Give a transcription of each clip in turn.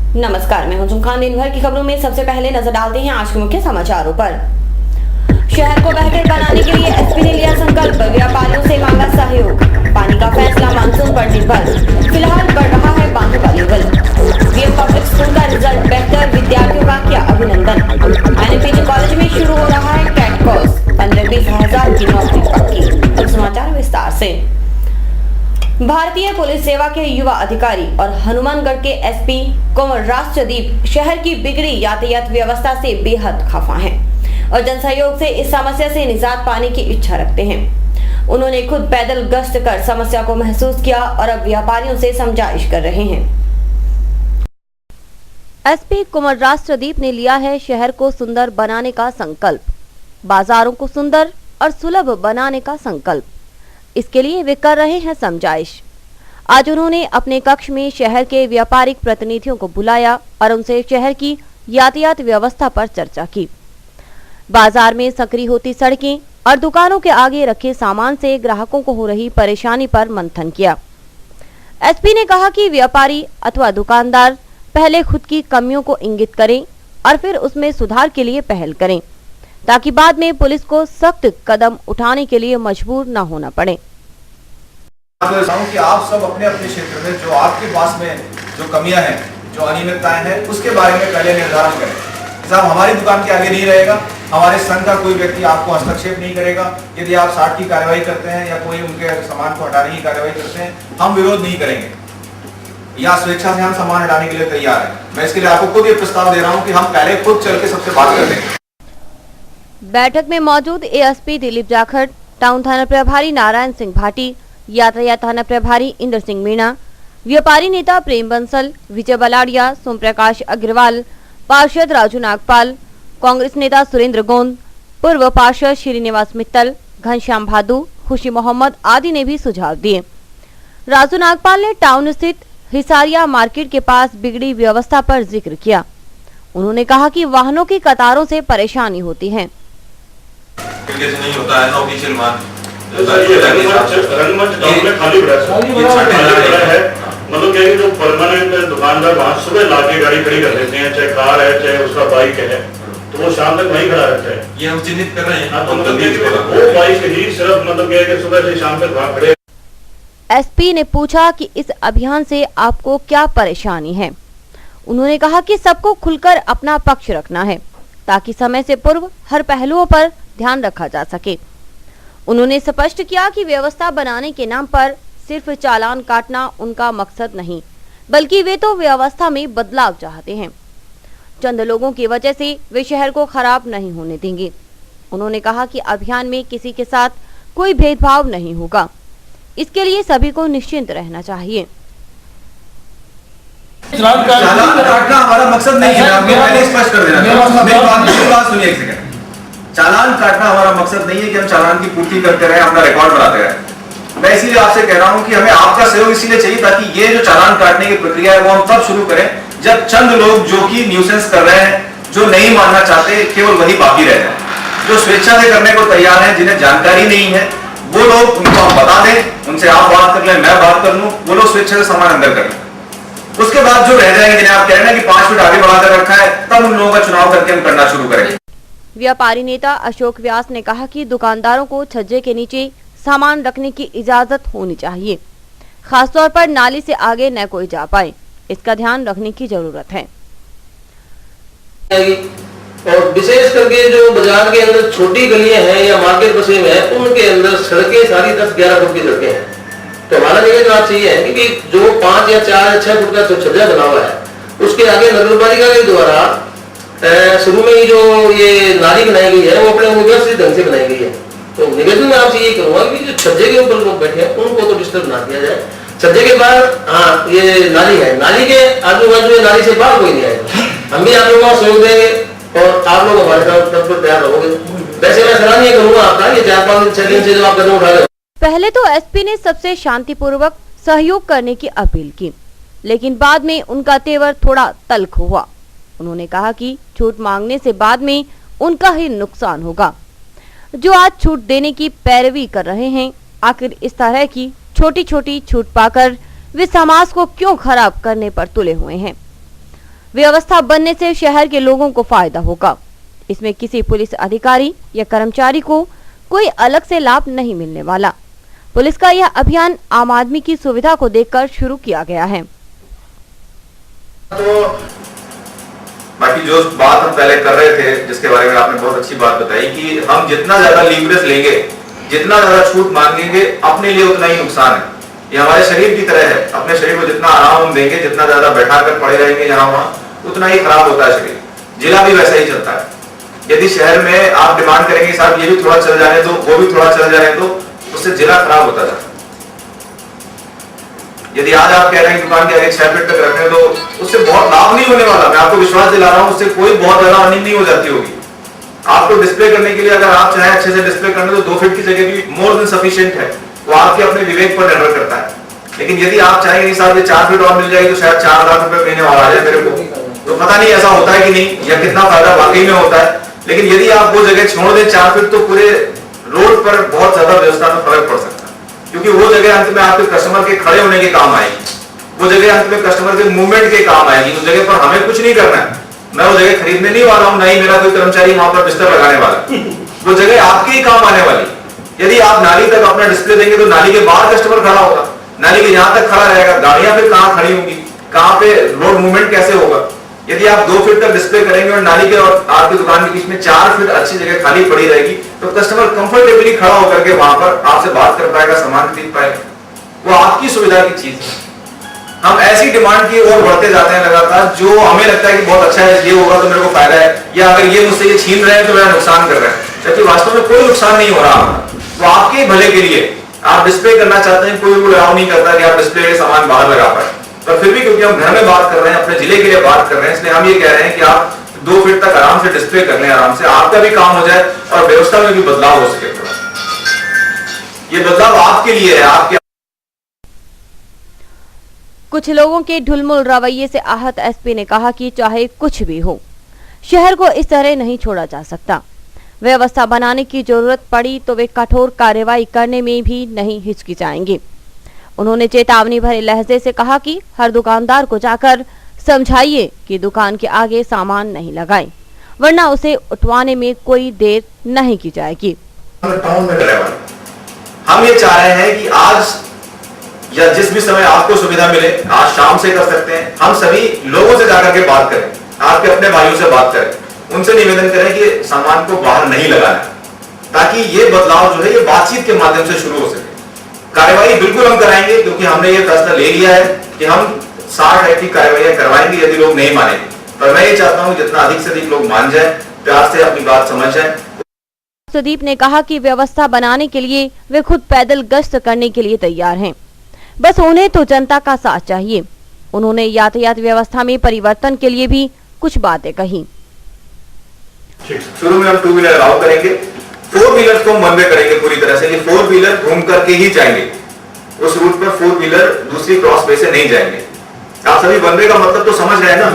नमस्कार, मैं हूं जुम खान। दिन भर की खबरों में सबसे पहले नजर डालते हैं आज के मुख्य समाचारों पर। शहर को बेहतर बनाने के लिए एसपी ने लिया संकल्प, व्यापारियों से मांगा सहयोग। पानी का फैसला मानसून पर निर्भर, फिलहाल बढ़ रहा है बांधों का लेवल। बीएम पब्लिक स्कूल का रिजल्ट बेहतर, विद्यार्थियों का किया अभिनंदन। एनपीजी कॉलेज में शुरू हो रहा है कैट कोर्स, 15-20 हजार की नौकरी पक्की। अब समाचार विस्तार से। भारतीय पुलिस सेवा के युवा अधिकारी और हनुमानगढ़ के एसपी कुंवर राष्ट्रदीप शहर की बिगड़ी यातायात व्यवस्था से बेहद खफा हैं और जनसहयोग से इस समस्या से निजात पाने की इच्छा रखते हैं। उन्होंने खुद पैदल गश्त कर समस्या को महसूस किया और अब व्यापारियों से समझाइश कर रहे हैं। एसपी कुंवर राष्ट्रदीप ने लिया है शहर को सुंदर बनाने का संकल्प, बाजारों को सुंदर और सुलभ बनाने का संकल्प। इसके लिए वे कर रहे हैं समझाइश। आज उन्होंने अपने कक्ष में शहर के व्यापारिक प्रतिनिधियों को बुलाया और उनसे शहर की यातायात व्यवस्था पर चर्चा की। बाजार में संकरी होती सड़कें और दुकानों के आगे रखे सामान से ग्राहकों को हो रही परेशानी पर मंथन किया। एसपी ने कहा कि व्यापारी अथवा दुकानदार पहले खुद की कमियों को इंगित करें और फिर उसमें सुधार के लिए पहल करें, ताकि बाद में पुलिस को सख्त कदम उठाने के लिए मजबूर न होना पड़े। कि आप सब अपने अपने क्षेत्र में जो आपके पास में जो कमियां हैं, जो अनियमितताएं हैं, उसके बारे में पहले निर्धारण करें। साहब, हमारी दुकान के आगे नहीं रहेगा, हमारे संघ का कोई व्यक्ति आपको हस्तक्षेप नहीं करेगा। यदि आप 60 की कार्रवाई करते हैं या कोई उनके सामान को हटाने की कार्रवाई करते हैं, हम विरोध नहीं करेंगे या स्वेच्छा से हम सामान हटाने के लिए तैयार है। मैं इसके लिए आपको खुद ये प्रस्ताव दे रहा हूँ कि हम पहले खुद चल के सबसे बात कर लेंगे। बैठक में मौजूद एएसपी दिलीप जाखड़, टाउन थाना प्रभारी नारायण सिंह भाटी, यातायात थाना प्रभारी इंद्र सिंह मीणा, व्यापारी नेता प्रेम बंसल, विजय बलाड़िया, सोम प्रकाश अग्रवाल, पार्षद राजू नागपाल, कांग्रेस नेता सुरेंद्र गोंद, पूर्व पार्षद श्रीनिवास मित्तल, घनश्याम भादु, खुशी मोहम्मद आदि ने भी सुझाव दिए। राजू नागपाल ने टाउन स्थित हिसारिया मार्केट के पास बिगड़ी व्यवस्था पर जिक्र किया। उन्होंने कहा कि वाहनों की कतारों से परेशानी होती है। नहीं होता है ऑफिशियल मान रंगमंच टाउन में खाली पड़ा है। मतलब क्या है कि जो परमानेंट दुकानदार वहाँ सुबह लाके गाड़ी खड़ी कर देते हैं, चाहे कार है चाहे उसका बाइक है, तो वो शाम तक वहीं खड़ा रहता है। ये हम चिन्हित कर रहे हैं। तो मतलब वो बाइक ही सिर्फ मतलब क्या है कि सुबह से शाम तक वहाँ खड़े। एसपी ने पूछा कि इस अभियान से आपको क्या परेशानी है। उन्होंने कहा कि सबको खुलकर अपना पक्ष रखना है, ताकि समय से पूर्व हर पहलुओं पर ध्यान रखा जा सके। उन्होंने स्पष्ट किया कि व्यवस्था बनाने के नाम पर सिर्फ चालान काटना उनका मकसद नहीं, बल्कि वे तो व्यवस्था में बदलाव चाहते हैं। चंद लोगों की वजह से वे शहर को खराब नहीं होने देंगे। उन्होंने कहा कि अभियान में किसी के साथ कोई भेदभाव नहीं होगा, इसके लिए सभी को निश्चिंत रहना चाहिए। चालान काटना हमारा मकसद नहीं है, मैं पहले स्पष्ट कर देना चाहूंगा। मेरी बात सुनिए एक सेकंड। चालान काटना हमारा मकसद नहीं है कि हम चालान की पूर्ति करते रहे, अपना रिकॉर्ड बनाते रहे। मैं इसीलिए आपसे कह रहा हूं कि हमें आपका सहयोग इसीलिए चाहिए ताकि ये जो चालान काटने की प्रक्रिया है वो हम तब शुरू करें जब चंद लोग जो कि न्यूसेंस कर रहे हैं, जो नहीं मानना चाहते, केवल वही बाकी रह जाए। जो स्वेच्छा से करने को तैयार है, जिन्हें जानकारी नहीं है, वो लोग उनको हम बता दें, उनसे आप बात कर लें, मैं बात कर लूं, वो लोग स्वेच्छा से सामान अंदर कर लें। उसके बाद जो रह जाएंगे, जिन्हें आप कह रहे हैं कि 5 फीट आगे बढ़ाकर रखा है, तब उन लोगों का चुनाव करके हम करना शुरू करेंगे। व्यापारी नेता अशोक व्यास ने कहा कि दुकानदारों को छज्जे के नीचे सामान रखने की इजाजत होनी चाहिए, खासतौर पर नाली से आगे न कोई जा पाए, इसका ध्यान रखने की जरूरत है। और विशेष करके जो बाजार के अंदर छोटी गलियां हैं या मार्केट बसे में है, उनके अंदर सड़कें सारी 10-11 फुट की सड़कें हैं। तो हमारा निवेदन आपसे ये है कि जो 5 या 4 या 6 फुट का जो छज्जा बना हुआ है, उसके आगे नगरपालिका के द्वारा शुरू में ही जो ये नाली बनाई गई है वो अपने व्यवस्थित ढंग से बनाई गई है। तो निवेदन में आपसे ये करूंगा कि जो छज्जे के ऊपर लोग बैठे हैं उनको तो डिस्टर्ब ना किया जाए। छज्जे के बाद हाँ ये नाली है, नाली के आजू बाजू नाली से बाहर कोई नहीं आएगा। हम भी आप लोगों का सहयोग देंगे और आप लोग हमारे साथ तत्पर तैयार रहोगे। वैसे मैं सराहनीय करूंगा आपका ये 4-5 दिन से जब आप कदम उठा रहे हो। पहले तो एसपी ने सबसे शांतिपूर्वक सहयोग करने की अपील की, लेकिन बाद में उनका तेवर थोड़ा तल्ख हुआ। उन्होंने कहा कि छूट मांगने से बाद में उनका ही नुकसान होगा। जो आज छूट देने की पैरवी कर रहे हैं, आखिर इस तरह की छोटी छोटी छूट पाकर वे समाज को क्यों खराब करने पर तुले हुए हैं। व्यवस्था बनने से शहर के लोगों को फायदा होगा। इसमें किसी पुलिस अधिकारी या कर्मचारी को कोई अलग से लाभ नहीं मिलने वाला। पुलिस का यह अभियान आम आदमी की सुविधा को देखकर शुरू किया गया है। तो बाकी जो बात हम पहले कर रहे थे, जिसके बारे में आपने बहुत अच्छी बात बताई कि हम जितना ज्यादा लीवरेज लेंगे, जितना ज्यादा छूट मांगेंगे, अपने लिए उतना ही नुकसान है। ये हमारे शरीर की तरह है, अपने शरीर को जितना आराम हम देंगे, जितना ज्यादा बैठा कर पड़े रहेंगे यहाँ वहाँ, उतना ही खराब होता है शरीर। जिला भी वैसा ही चलता है। यदि शहर में आप डिमांड करेंगे साहब ये भी थोड़ा चल जाने दो, वो भी थोड़ा चल जाने दो, उससे जिला खराब होता जाता है। यदि आज आप कह रहे हैं दुकान के आगे 6 फीट तक रखने दो, उससे बहुत लाभ नहीं होने वाला। मैं आपको विश्वास दिला रहा हूं, उससे कोई बहुत ज्यादा अर्निंग नहीं हो जाती होगी। आपको डिस्प्ले करने के लिए अगर आप चाहें अच्छे से डिस्प्ले करने तो 2 फीट की जगह भी मोर देन सफिशिएंट है। वो आपके अपने विवेक पर निर्भर करता है। लेकिन यदि आप चाहेंगे साहब ये 4 फीट और मिल जाएगी तो शायद 4 लाख रुपए महीने और आ जाए मेरे को, तो पता नहीं ऐसा होता है कि नहीं, या कितना फायदा वाकई में होता है। लेकिन यदि आप वो जगह छोड़ दें 4 फीट, तो पूरे रोड पर बहुत ज्यादा व्यवस्था में फर्क पड़ सकता है। क्योंकि वो जगह अंत में आपके कस्टमर के खड़े होने के काम आएगी, वो जगह अंत में कस्टमर के मूवमेंट के काम आएगी। उस जगह पर हमें कुछ नहीं करना है। मैं वो जगह खरीदने नहीं वाला हूं, नहीं मेरा कोई कर्मचारी वहां पर बिस्तर लगाने वाला। वो जगह आपके ही काम आने वाली। यदि आप नाली तक अपना डिस्प्ले देंगे तो नाली के बाहर कस्टमर खड़ा होगा, नाली के यहां तक खड़ा रहेगा, गाड़ियां फिर कहां खड़ी होंगी, कहां पे रोड मूवमेंट कैसे होगा। यदि आप 2 फीट तक डिस्प्ले करेंगे और नाली के और आपकी दुकान के बीच में 4 फीट अच्छी जगह खाली पड़ी रहेगी, तो कस्टमर कंफर्टेबली खड़ा होकर के वहां पर आपसे बात कर पाएगा, सामान खरीद पाएगा। वो आपकी सुविधा की चीज है। हम ऐसी डिमांड की ओर बढ़ते जाते हैं लगातार, जो हमें लगता है कि बहुत अच्छा है, ये होगा तो मेरे को फायदा है, या अगर ये मुझसे ये छीन रहे हैं तो मेरा नुकसान कर रहे हैं, जबकि वास्तव में कोई नुकसान नहीं हो रहा। वो आपके भले के लिए आप डिस्प्ले करना चाहते हैं, कोई अलाउ नहीं करता कि आप डिस्प्ले के सामान बाहर लगा पाए, पर फिर भी क्योंकि हम घर में बात कर रहे हैं, अपने जिले के लिए बात कर रहे हैं, इसलिए हम ये कह रहे हैं कि आप 2 फीट तक आराम से डिस्प्ले कर लें, आराम से आपका भी काम हो जाए और व्यवस्था में भी बदलाव हो सके। ये बदलाव आपके लिए है। आपके कुछ लोगों के ढुलमुल रवैये से आहत एसपी ने कहा कि चाहे कुछ भी हो, शहर को इस तरह नहीं छोड़ा जा सकता। व्यवस्था बनाने की जरूरत पड़ी तो वे कठोर कार्रवाई करने में भी नहीं हिचकिचाएंगे। उन्होंने चेतावनी भरे लहजे से कहा कि हर दुकानदार को जाकर समझाइए कि दुकान के आगे सामान नहीं लगाएं, वरना उसे उठवाने में कोई देर नहीं की जाएगी। हम ये चाह रहे हैं कि आज या जिस भी समय आपको सुविधा मिले, आज शाम से कर सकते हैं, हम सभी लोगों से जाकर के बात करें, आपके अपने भाइयों से बात करें, उनसे निवेदन करें कि सामान को बाहर नहीं लगाना, ताकि ये बदलाव जो है ये बातचीत के माध्यम से शुरू हो सके। कार्रवाई बिल्कुल हम कराएंगे, क्योंकि हमने ये फैसला ले लिया है कि हम 60 एक्ट की कार्रवाई करवाएंगे यदि लोग नहीं मानेंगे। पर मैं ये चाहता हूं जितना अधिक से अधिक लोग मान जाए, प्यार से अपनी बात समझ जाए। सुदीप ने कहा कि व्यवस्था बनाने के लिए वे खुद पैदल गश्त करने के लिए तैयार हैं, बस उन्हें तो जनता का साथ चाहिए। उन्होंने यातायात व्यवस्था में परिवर्तन के लिए भी कुछ बातें कही। शुरू में हम 2 व्हीलर अलाउ करेंगे, 4 व्हीलर को हम वन वे करेंगे पूरी तरह से। ये 4 व्हीलर घूम करके ही जाएंगे, उस रूट पर 4 व्हीलर दूसरी क्रॉस वे से नहीं जाएंगे। आप सभी वन वे का मतलब तो समझ रहे हैं ना,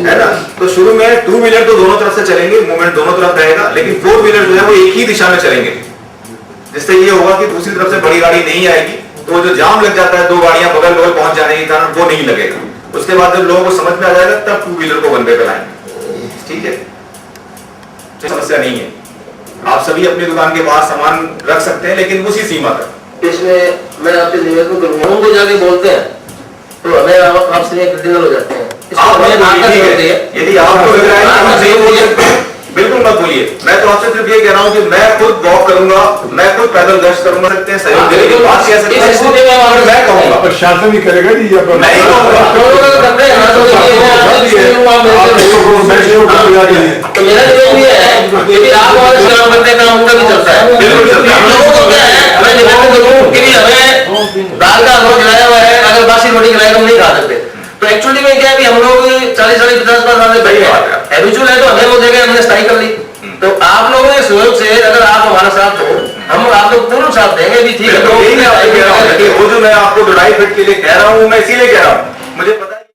है ना। तो शुरू में 2 व्हीलर तो दोनों तरफ से चलेंगे, मूवमेंट दोनों तरफ रहेगा, लेकिन 4 व्हीलर जो है वो एक ही दिशा में चलेंगे, जिससे ये होगा कि दूसरी तरफ से बड़ी गाड़ी नहीं आएगी, तो जो जाम लग जाता है 2 गाड़ियां बगल बगल पहुंच जाने के कारण वो नहीं लगेगा। उसके बाद जब लोगों को समझ में आ जाएगा तब 2 व्हीलर को वन वे पे लाएंगे। ठीक है, समस्या नहीं है। आप सभी अपनी दुकान के बाहर सामान रख सकते हैं, लेकिन उसी सीमा तक। इसमें मैं आपसे निवेदन करूंगा, उनको जाके बोलते हैं तो हमें आपसे क्रिटिकल हो जाते हैं। यदि आपको लग रहा है कि हम सही बोल सकते हैं, बिल्कुल मत बोलिए। मैं तो आपसे सिर्फ ये कह रहा हूँ कि मैं खुद वॉक करूंगा, मैं खुद पैदल गश्त करूंगा, सकते हैं सहयोग देने की बात कह सकते हैं, मैं कहूंगा प्रशासन ही करेगा जी, नहीं कहूंगा। तो मेरा निवेदन ये है कि आप और इस्लाम बनने का उनका भी चलता है, बिल्कुल चलता है। हम लोगों को क्या है, हमें निवेदन करूँ कि हमें दाल का अनुभव खिलाया हुआ है, अगर बासी रोटी खिलाएगा हम नहीं खा सकते। तो एक्चुअली में क्या है कि हम लोग 40-50 साल से बैठे हैं, हैबिचुअल है, तो हमें वो जगह हमने स्थायी कर ली। तो आप लोगों के सहयोग से अगर आप हमारा साथ हो, हम आप लोग पूर्ण साथ देंगे भी, ठीक है। तो वो जो मैं आपको 2.5 फीट के लिए कह रहा हूँ, मैं इसीलिए कह रहा हूँ, मुझे पता है।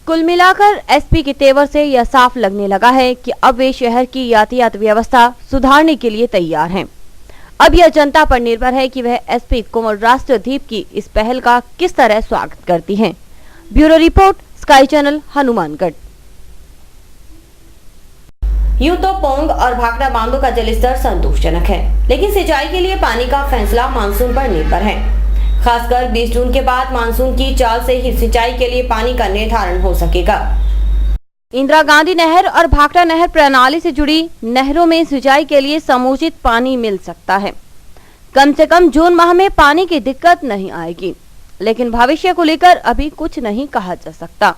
कुल मिलाकर एसपी के तेवर से यह साफ लगने लगा है कि अब वे शहर की यातायात व्यवस्था सुधारने के लिए तैयार हैं। अब यह जनता पर निर्भर है कि वह एसपी कुंवर राष्ट्रदीप की इस पहल का किस तरह स्वागत करती हैं। Bureau report, sky channel, Hanumangarh. यूं तो पोंग और भाखड़ा बांधों का जलस्तर संतोषजनक है, लेकिन सिंचाई के लिए पानी का फैसला मानसून पर निर्भर है। खासकर 20 जून के बाद मानसून की चाल से ही सिंचाई के लिए पानी का निर्धारण हो सकेगा। इंदिरा गांधी नहर और भाखड़ा नहर प्रणाली से जुड़ी नहरों में सिंचाई के लिए समुचित पानी मिल सकता है। कम से कम जून माह में पानी की दिक्कत नहीं आएगी, लेकिन भविष्य को लेकर अभी कुछ नहीं कहा जा सकता।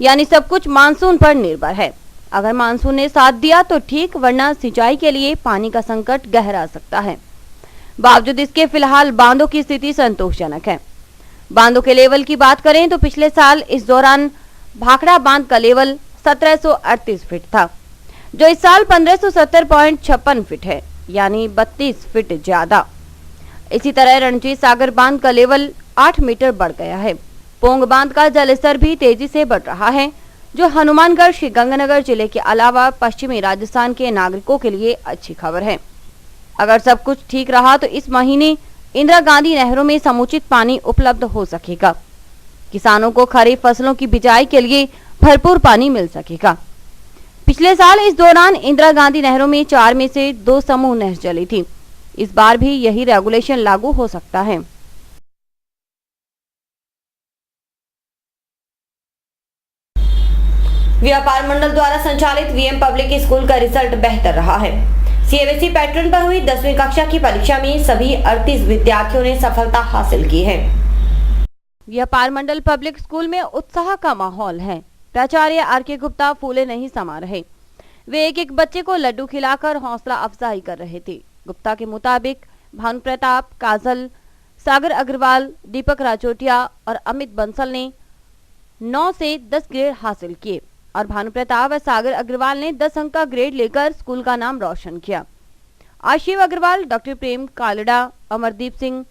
यानी सब कुछ मानसून पर निर्भर है। अगर मानसून ने साथ दिया तो ठीक, वरना सिंचाई के लिए पानी का संकट गहरा सकता है। बावजूद इसके फिलहाल बांधों की स्थिति संतोषजनक है। बांधों के लेवल की बात करें तो पिछले साल इस दौरान भाखड़ा बांध का लेवल 1738 फीट था, जो इस साल 1570.56 फीट है, यानी 32 फीट ज्यादा। इसी तरह रणजीत सागर बांध का लेवल 8 मीटर बढ़ गया है। पोंग बांध का जलस्तर भी तेजी से बढ़ रहा है, जो हनुमानगढ़, श्रीगंगानगर जिले के अलावा पश्चिमी राजस्थान के नागरिकों के लिए अच्छी खबर है। अगर सब कुछ ठीक रहा तो इस महीने इंदिरा गांधी नहरों में समुचित पानी उपलब्ध हो सकेगा। किसानों को खरीफ फसलों की बिजाई के लिए भरपूर पानी मिल सकेगा। पिछले साल इस दौरान इंदिरा गांधी नहरों में 4 में से 2 समूह नहर चली थी। इस बार भी यही रेगुलेशन लागू हो सकता है। व्यापार मंडल द्वारा संचालित वीएम पब्लिक स्कूल का रिजल्ट बेहतर रहा है। सीबीएसई पैटर्न पर हुई 10वीं कक्षा की परीक्षा में सभी 38 विद्यार्थियों ने सफलता हासिल की है। व्यापार मंडल पब्लिक स्कूल में उत्साह का माहौल है। प्राचार्य आर.के. गुप्ता फूले नहीं समा रहे। वे एक एक बच्चे को लड्डू खिलाकर हौसला अफजाई कर रहे थे। गुप्ता के मुताबिक भानु प्रताप, काजल, सागर अग्रवाल, दीपक राजोटिया और अमित बंसल ने 9 से 10 ग्रेड हासिल किए और भानु प्रताप और सागर अग्रवाल ने 10 अंक का ग्रेड लेकर स्कूल का नाम रोशन किया। आशीव अग्रवाल, डॉक्टर प्रेम कालड़ा, अमरदीप सिंह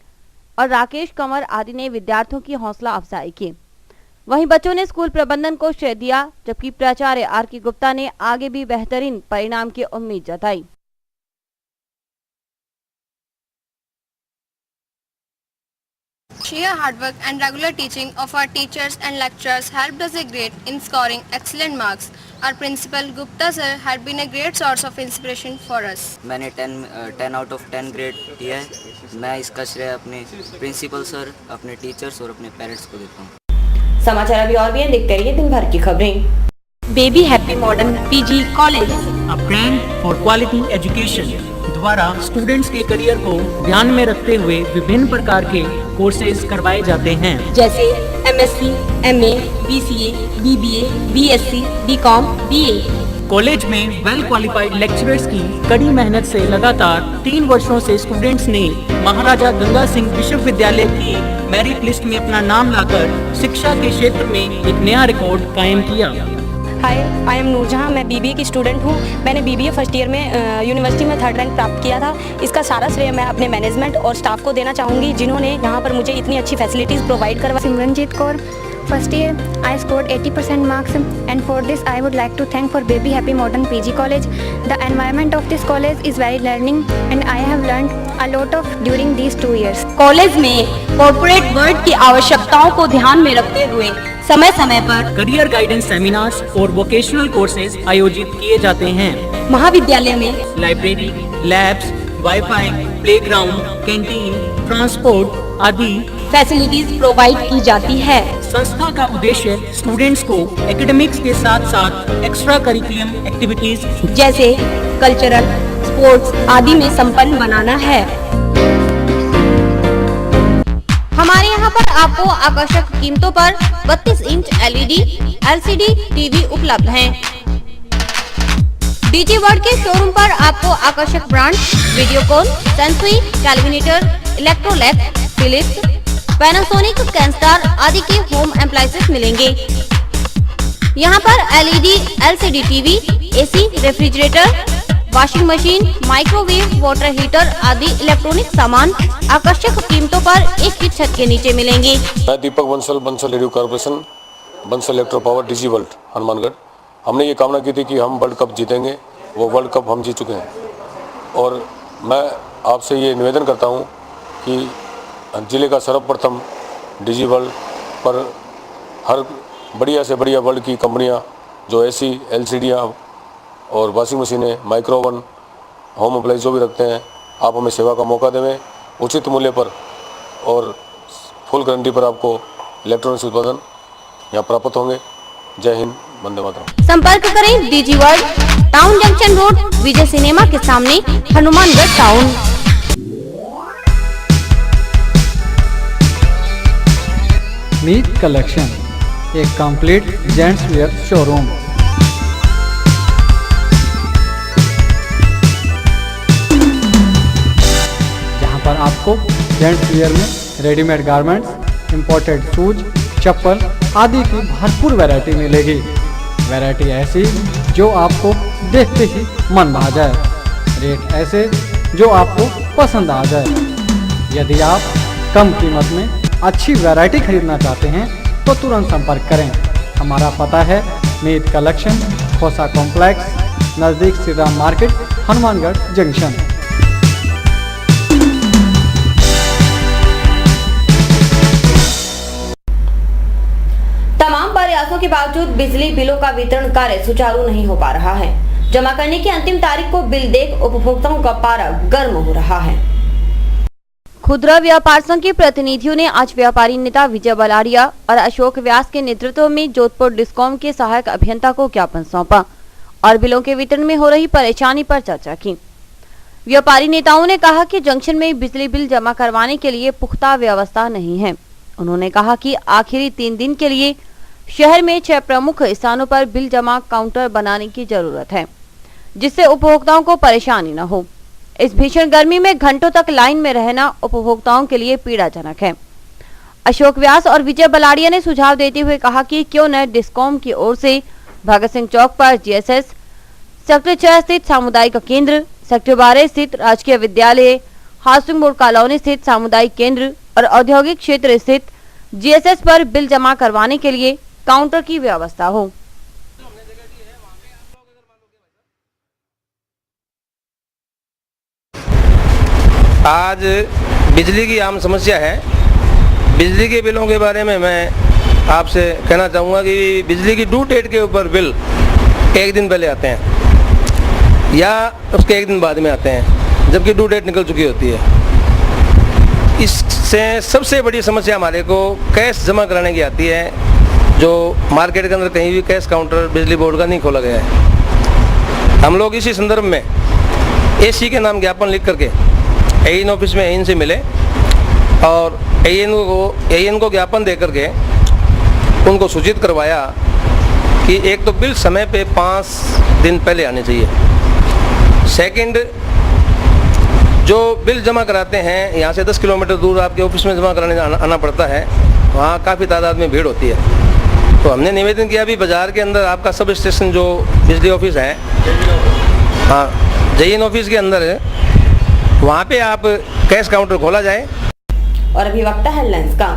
और राकेश कंवर आदि ने विद्यार्थियों की हौसला अफजाई की। वहीं बच्चों ने स्कूल प्रबंधन को श्रेय दिया, जबकि प्राचार्य आर.के. गुप्ता ने आगे भी बेहतरीन परिणाम की उम्मीद जताई। Sheer hard work and regular teaching of our teachers and lecturers helped us a great in scoring excellent marks. Our principal Gupta sir had been a great source of inspiration for us. मैंने 10 out of 10 grade दिया है। मैं इसका श्रेय अपने principal sir, अपने teachers और अपने पेरेंट्स को देता हूँ। समाचार अभी और भी हैं, देखते रहिए दिन भर की खबरें। Baby happy modern PG college, a brand for quality education द्वारा स्टूडेंट्स के करियर को ध्यान में रखते हुए विभिन्न प्रकार के कोर्सेज करवाए जाते हैं, जैसे MSc, MA, BCA, BBA, BSc, BCom, BA. College में वेल क्वालिफाइड लेक्चरर्स की कड़ी मेहनत से लगातार 3 वर्षों से स्टूडेंट्स ने महाराजा गंगा सिंह विश्वविद्यालय की मेरिट लिस्ट में अपना नाम लाकर शिक्षा के क्षेत्र में एक नया रिकॉर्ड कायम किया। हाय, आई एम नूरजहां। मैं बीबीए की स्टूडेंट हूं। मैंने बीबीए फर्स्ट ईयर में यूनिवर्सिटी में 3rd रैंक प्राप्त किया था। इसका सारा श्रेय मैं अपने मैनेजमेंट और स्टाफ को देना चाहूँगी, जिन्होंने यहाँ पर मुझे इतनी अच्छी फैसिलिटीज़ प्रोवाइड करवाई। Simranjeet Kaur, first year, I scored 80% marks, and for this I would like to thank for Baby Happy Modern PG College. The environment of this college is very learning, and I have learned a lot of during these 2 years. College में corporate world की आवश्यकताओं को ध्यान में रखते हुए समय समय पर करियर गाइडेंस सेमिनार्स और वोकेशनल कोर्सेज आयोजित किए जाते हैं। महाविद्यालय में library, labs, wifi, playground, canteen, transport आदि फैसिलिटीज प्रोवाइड की जाती है। संस्था का उद्देश्य स्टूडेंट्स को एकेडमिक्स के साथ साथ एक्स्ट्रा करिकुलम एक्टिविटीज जैसे कल्चरल, स्पोर्ट्स आदि में संपन्न बनाना है। हमारे यहाँ पर आपको आकर्षक कीमतों पर 32 इंच LED, LCD टीवी उपलब्ध हैं। डीजी वर्ल्ड के शोरूम पर आपको आकर्षक brand Videocon, Sansui, Kelvinator, Electrolux, Philips, Panasonic, Kenstar आदि के होम एप्लायंसेस मिलेंगे। यहाँ पर LED, LCD TV, AC, refrigerator, washing machine, microwave, water heater आदि इलेक्ट्रॉनिक सामान आकर्षक कीमतों पर एक ही छत के नीचे मिलेंगे। मैं Deepak Bansal radio corporation, Bansal electro power, DG world, Hanumangarh. हमने ये कामना की थी कि हम वर्ल्ड कप जीतेंगे, वो वर्ल्ड कप हम जीत चुके हैं। और मैं आपसे ये निवेदन करता हूँ कि जिले का सर्वप्रथम डीजी वर्ल्ड पर हर बढ़िया से बढ़िया वर्ल्ड की कंपनियां जो एसी, एलसीडियां और वॉशिंग मशीनें, माइक्रो ओवन, होम अप्लाइंस जो भी रखते हैं, आप हमें सेवा का मौका देवें उचित मूल्य पर और फुल गारंटी पर आपको इलेक्ट्रॉनिक्स उत्पादन यहाँ प्राप्त होंगे। जय हिंद, वंदे मातरम। संपर्क करें DG world, town junction road, Vijay cinema के सामने, हनुमानगढ़ टाउन। मीत कलेक्शन, एक कंप्लीट जेंट्स वेयर शोरूम। जहां पर आपको जेंट्स वेयर में रेडीमेड गारमेंट्स, इंपोर्टेड शूज, चप्पल आदि की भरपूर वैरायटी मिलेगी। वैरायटी ऐसी जो आपको देखते ही मन भा जाए, रेट ऐसे जो आपको पसंद आ जाए। यदि आप कम कीमत में अच्छी वैरायटी खरीदना चाहते हैं तो तुरंत संपर्क करें। हमारा पता है मीत कलेक्शन, खोसा कॉम्प्लेक्स, नज़दीक श्रीराम मार्केट, हनुमानगढ़ जंक्शन। तमाम प्रयासों के बावजूद बिजली बिलों का वितरण कार्य सुचारू नहीं हो पा रहा है। जमा करने की अंतिम तारीख को बिल देख उपभोक्ताओं का पारा गर्म हो रहा है। खुदरा व्यापार संघ के प्रतिनिधियों ने आज व्यापारी नेता विजय बलाड़िया और अशोक व्यास के नेतृत्व में जोधपुर डिस्कॉम के सहायक अभियंता को ज्ञापन सौंपा और बिलों के वितरण में हो रही परेशानी पर चर्चा की। व्यापारी नेताओं ने कहा कि जंक्शन में बिजली बिल जमा करवाने के लिए पुख्ता व्यवस्था नहीं है। उन्होंने कहा कि आखिरी 3 दिन के लिए शहर में 6 प्रमुख स्थानों पर बिल जमा काउंटर बनाने की जरूरत है, जिससे उपभोक्ताओं को परेशानी न हो। इस भीषण गर्मी में घंटों तक लाइन में रहना उपभोक्ताओं के लिए पीड़ाजनक है। अशोक व्यास और विजय बलाड़िया ने सुझाव देते हुए कहा कि क्यों न डिस्कॉम की ओर से भगत सिंह चौक पर जीएसएस, सेक्टर 6 स्थित सामुदायिक केंद्र, सेक्टर 12 स्थित राजकीय विद्यालय, हाउसिंग बोर्ड कॉलोनी स्थित सामुदायिक केंद्र और औद्योगिक क्षेत्र स्थित जीएसएस पर बिल जमा करवाने के लिए काउंटर की व्यवस्था हो। आज बिजली की आम समस्या है। बिजली के बिलों के बारे में मैं आपसे कहना चाहूँगा कि बिजली की ड्यू डेट के ऊपर बिल 1 दिन पहले आते हैं या उसके 1 दिन बाद में आते हैं, जबकि ड्यू डेट निकल चुकी होती है। इससे सबसे बड़ी समस्या हमारे को कैश जमा कराने की आती है, जो मार्केट के अंदर कहीं भी कैश काउंटर बिजली बोर्ड का नहीं खोला गया है। हम लोग इसी संदर्भ में एसी के नाम ज्ञापन लिख करके एन ऑफिस में एन से मिले और एन को ज्ञापन दे करके उनको सूचित करवाया कि एक तो बिल समय पे 5 दिन पहले आने चाहिए। सेकंड, जो बिल जमा कराते हैं यहाँ से 10 किलोमीटर दूर आपके ऑफिस में जमा कराने आना पड़ता है, वहाँ काफ़ी तादाद में भीड़ होती है। तो हमने निवेदन किया भी बाज़ार के अंदर आपका सब स्टेशन जो बिजली ऑफिस है, हाँ जेईएन ऑफिस के अंदर वहाँ पे आप कैश काउंटर खोला जाए। और अभी वक्त है हेडलाइंस का।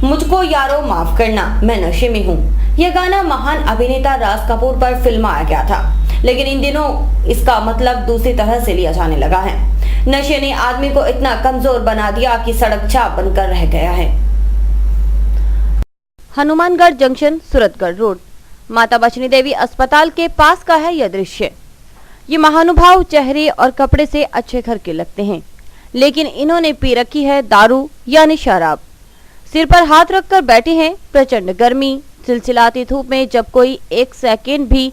मुझको यारो माफ करना, मैं नशे में हूँ। यह गाना महान अभिनेता राज कपूर पर फिल्माया गया था, लेकिन इन दिनों इसका मतलब दूसरी तरह से लिया जाने लगा है। नशे ने आदमी को इतना कमजोर बना दिया कि सड़क छाप बनकर रह गया है। हनुमानगढ़ जंक्शन सूरतगढ़ रोड माता बचनी देवी अस्पताल के पास का है यह दृश्य। ये महानुभाव चेहरे और कपड़े से अच्छे घर के लगते हैं, लेकिन इन्होंने पी रखी है दारू यानी शराब। सिर पर हाथ रखकर बैठे हैं। प्रचंड गर्मी, चिलचिलाती धूप में जब कोई एक सेकेंड भी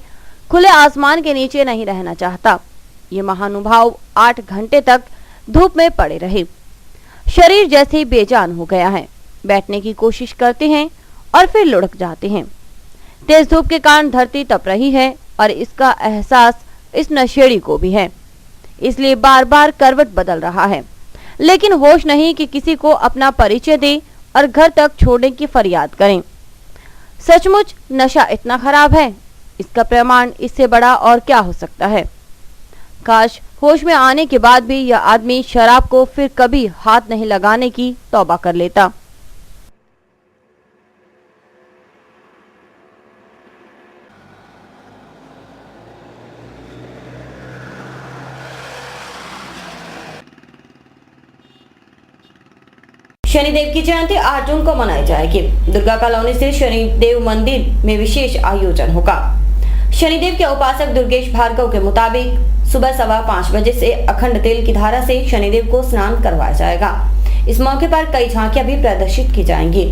खुले आसमान के नीचे नहीं रहना चाहता, ये महानुभाव 8 घंटे तक धूप में पड़े रहे। शरीर जैसे बेजान हो गया है। बैठने की कोशिश करते हैं और फिर लुढ़क जाते हैं। तेज धूप के कारण धरती तप रही है और इसका एहसास इस नशेड़ी को भी है, इसलिए बार बार करवट बदल रहा है, लेकिन होश नहीं कि किसी को अपना परिचय दे और घर तक छोड़ने की फरियाद करें। सचमुच नशा इतना खराब है, इसका प्रमाण इससे बड़ा और क्या हो सकता है। काश होश में आने के बाद भी यह आदमी शराब को फिर कभी हाथ नहीं लगाने की तौबा कर लेता। शनिदेव की जयंती 8 जून को मनाई जाएगी। दुर्गा कॉलोनी से शनिदेव मंदिर में विशेष आयोजन होगा। शनिदेव के उपासक दुर्गेश भार्गव के मुताबिक सुबह 5:15 बजे से अखंड तेल की धारा से शनिदेव को स्नान करवाया जाएगा। इस मौके पर कई झांकियां भी प्रदर्शित की जाएंगी।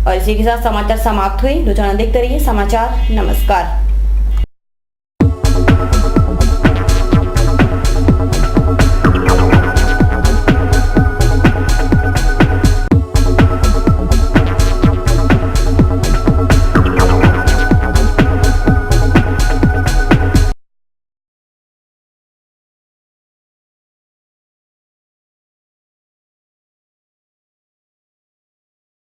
और इसी के साथ समाचार समाप्त हुए। रोजाना देखते रहिए समाचार। नमस्कार।